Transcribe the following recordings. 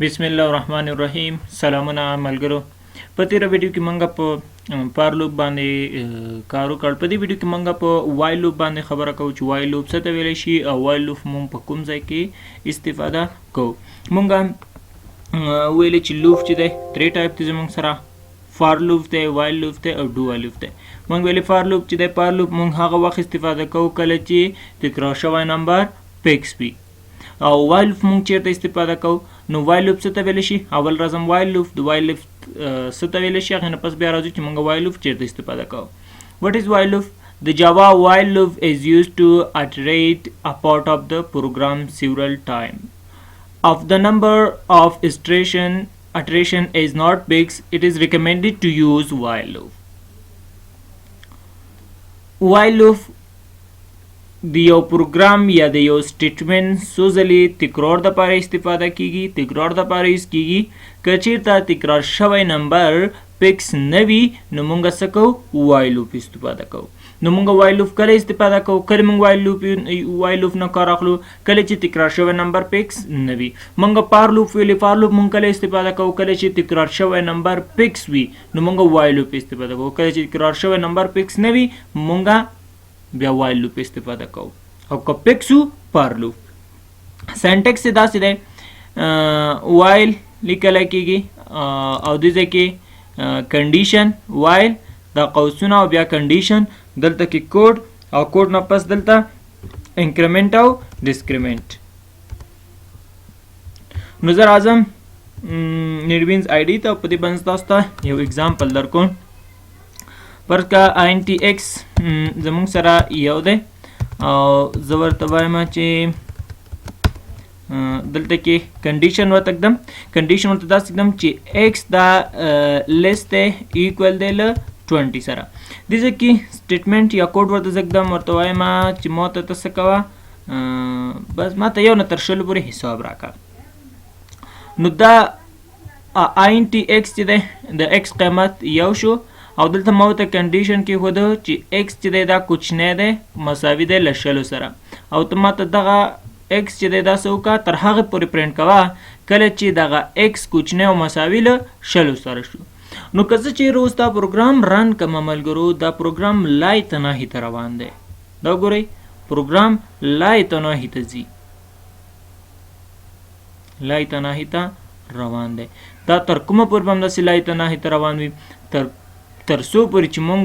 بسم الله الرحمن الرحیم. سلامونه ملګرو. په تیره ویډیو کې مونږ په فار لوپ باندې کار وکړ. په دې ویډیو کې مونږ په وایل لوپ باندې خبره کوو چې وایل لوپ څه ته ویلی شي او وایل لوپ مونږ په کوم ځای کې استفاده کوو. مونږ ویلې چې لوپ چې دی درې ټایپ دی زمونږ سره، فار لوپ دی، وایل لوپ دی او ډو وایل لوپ دی. مونږ ویلې فار لوپ چې دی، فار لوپ مونږ هغه وخت استفاده کوو کله چې تکرار شوی نمبر فکس وي. او وایل لوپ مونږ چیرته استفاده کوو؟ نو وایل لوپ څه ته ویلی شي؟ اول راځم وایل لوپ. د وایل لوپ څه ته ویلی شي؟ هغې نه پس بیا راځو چې مونږ وایل لوپ چیرته استفاده کوو. What is while loop? The Java while loop is used to iterate a part of the program several times. If the number of iteration is not big, it is recommended to use while loop. while loop د یو پروګرام یا د یو سټیټمنټ څو ځلې تکرار دپاره استفاده کیږي. تکرار دپاره یوز کیږي که چیرته تکرار شوی نمبر فکس نه وي نو مونږ څه کوو؟ وایل لوپ استفاده کوو. نو مونږ وایل لوپ کله استفاده کوو؟ کله مونږ وایل لوپ نه کار اخلو؟ کله چې تکرار شوی نمبر فکس نه وي. مونږ فار لوپ ویلې، فار لوپ مونږ کله استفاده کوو؟ کله چې تکرار شوی نمبر فکس وي نو مونږ وایل لوپ استفاده کوو. کله چې تکرار شوی نمبر فکس نه وي مونږ بیا وایل لوپ استفاده کوو. او که فکس وو فار لوپ. سینټکس یې داسې دی، وایل لیکلی کیږي او دې ځای کې کنډیشن وایل دا قوسونه او بیا کنډیشن، دلته کې کوډ او کوډ نه پس دلته انکریمنټ او ډسکریمنټ. نو زه راځم نیټبینز آی ډي ته. په دې باندې تاسو ته یو اگزامپل درکوم. فرض کا INTX زمونږ سره یو دی او زه ورته وایم چې دلته کې کنډیشن ورته ږدم. کنډیشن ورته داسې ږدم چې x دا لیس دی ایکول دی له 20 سره. دې ځای کې سټیټمنټ یا کوډ ورته زه ږدم، ورته وایم چې ما ته ته څه کوه، بس ما ته یو نه تر شلو پورې حساب راکړه. نو دا INTX چې دی د x قیمت یو شو او دلته ما ورته کنډیشن کې ښوده چې x چې دی دا کوچنی دی مساوي دی له شلو سره، او ته ما ته دغه x چې دی دا څه وکړه تر هغې پورې پرنټ کوه کله چې دغه x کوچنی او مساوي له شلو سره شو. نو که زه چیرې اوس دا پروګرام رن کړم ملګرو، دا پروګرام لای تناهي ته روان دی. دا ګورئ پروګرام لای تناهي ته ځي، لای تناهي ته روان دی. دا تر کومه پورې به همداسې لای تناهي ته روان وي؟ تر څو پورې چې مونږ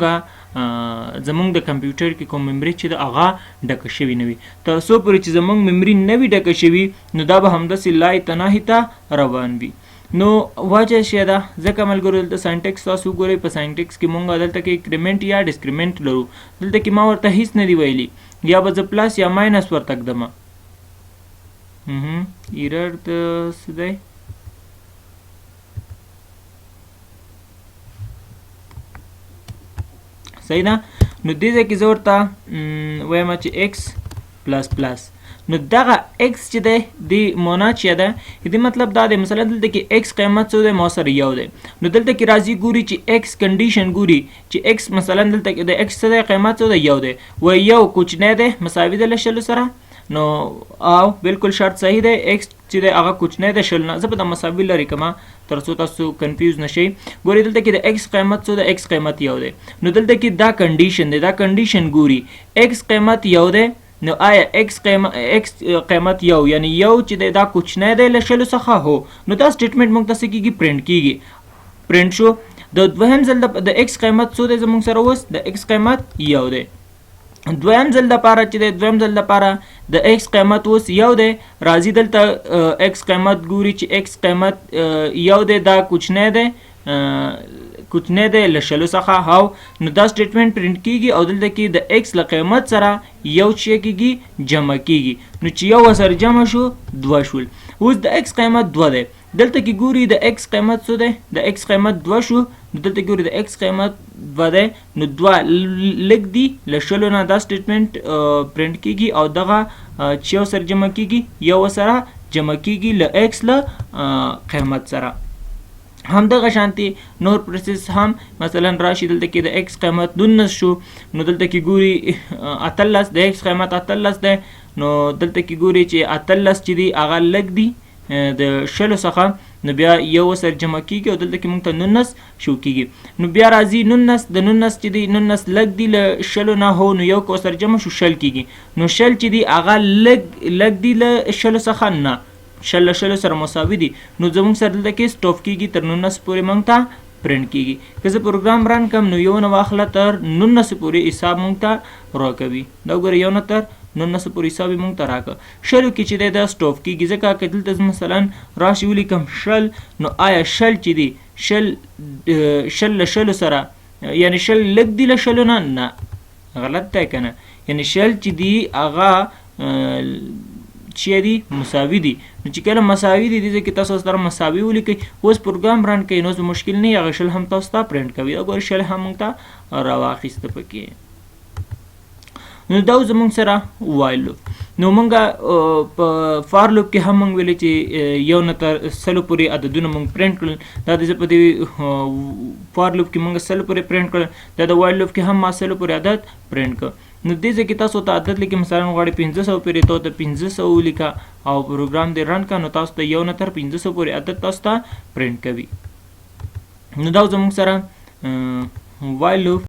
زمونږ د کمپیوټر کې کوم ممري چې د هغه ډکه شوي نه وي. تر څو پورې چې زمونږ ممري نه وي ډکه شوي نو دا به همداسې لای تناهي ته روان وي. نو وجه څه ده؟ ځکه ملګرو دلته ساینټکس تاسو وګورئ، په ساینټکس کې مونږ دلته کې انکریمنټ یا ډسکریمنټ لرو. دلته کې ما ورته هیڅ نه دی ویلي، یا به زه پلس یا ماینس ورته ږدم. ایرر د څه دی؟ صحیح ده. نو دې ځای کې زه ورته وایم چې x پلس پلس. نو دغه x چې دی د معنا چې ده دې مطلب دا دی، مثلا دلته کې x قیمت څو دی؟ ما سره یو دی. نو دلته کې راځي ګوري چې x کنډیشن ګوري چې x مثلا دلته کې د x څه دی؟ قیمت څو دی؟ یو دی. و یو کوچنی دی مساوي دی له شلو سره. نو او بالکل شرط صحیح دی، x چې دی هغه کوچنی دی شل نه. زه به دا مساوي لرې کړم تر څو تاسو کنفیوز نشئ. ګورئ دلته کې د x قیمت څو دی؟ x قیمت یو دی. نو دلته کې دا کنډیشن دی، دا کنډیشن ګوري x قیمت یو دی. نو آیا x قیمت یو یعنی یو چې دی دا کوچنی دی له شلو څخه؟ هو. نو دا سټیټمنټ موږ ته څه کېږي؟ پرنټ کېږي. پرنټ شو. د دویم ځل د x قیمت څو دی زموږ سره اوس؟ د x قیمت یو دی. دویم ځل دپاره چې دی، دویم ځل دپاره د x قیمت اوس یو دی. راځي دلته x قیمت ګوري چې x قیمت یو دی، دا کوچنی دی، کوچنی دی له شلو څخه. هاو. نو دا سټیټمنټ پرنټ کېږي او دلته کې د x له قیمت سره یو چې کېږي جمع کېږي. نو چې یو سره جمع شو دوه شول. اوس د x قیمت دوه دی. دلته کې ګوري د x قیمت څو دی؟ د x قیمت دوه شو. نو دلته ګوري د x قیمت دوه دی. نو دوه لږ دي له شلو نه. دا سټیټمنټ پرنټ کېږي او دغه چې یو سره جمع کېږي یو سره جمع کېږي له x له قیمت سره. همدغه شانتي نور پروسس هم مثلا راشي، دلته کې د x قیمت 19 شو. نو دلته کې ګوري 18 د x قیمت 18 دی. نو دلته کې ګوري چې 18 چې دی هغه لږ دی د شلو څخه نو بیا یو سره جمع کیږي او دلته کې موږ ته 19 شو کیږي. نو بیا راځي 19 د 19 چې دی 19 لږ دی له شلو نه هو نو یو کو سره جمع شو شل کیږي. نو شل چې دی هغه لږ دی له شلو څخه نه شل شلو سره مساوي دي. نو زموږ سره دلته کې سټاپ کیږي تر 19 پورې موږ ته پرنټ کیږي. که زه پروګرام رن کم نو یو نه واخله تر 19 پورې حساب موږ ته راکوي. دا ګوره یو نه تر 19 پورې حساب موږ ته راکړه. شلو کې چې دی دا سټاپ کیږي ځکه که دلته مثلا راشي ولیکم شل نو آیا شل چې دی شل له شلو سره یعنی شل لږ دی له شلو نه غلط دی که نه یعنی شل چې دی هغه چې دی مساوي دي. نو چې کله مساوي دي دې کې تاسو سره مساوي ولیکئ. اوس پروګرام رن کوي نو مشکل نه هغه شل هم تاسو ته پرنټ کوي. دا ګور شل هم موږ ته راواخیسته پکې. نو دا زموږ سره وایل لوپ. نو موږ په فار لوپ کې هم موږ ویلې چې یو نه تر سلو پورې عددونه موږ پرنټ کړل. دا د په دې فار لوپ کې موږ سلو پورې پرنټ کړل. دا د وایل لوپ کې هم ما سلو پورې عدد پرنټ کړ. نو دې ځکه تاسو ته عدد لیکي مثلا غواړئ 500 پورې ته 500 ولیکه او پروګرام دې رن کړه نو تاسو ته یو نه تر 500 پورې عدد تاسو ته پرنټ کوي. نو دا زموږ سره وایل لوپ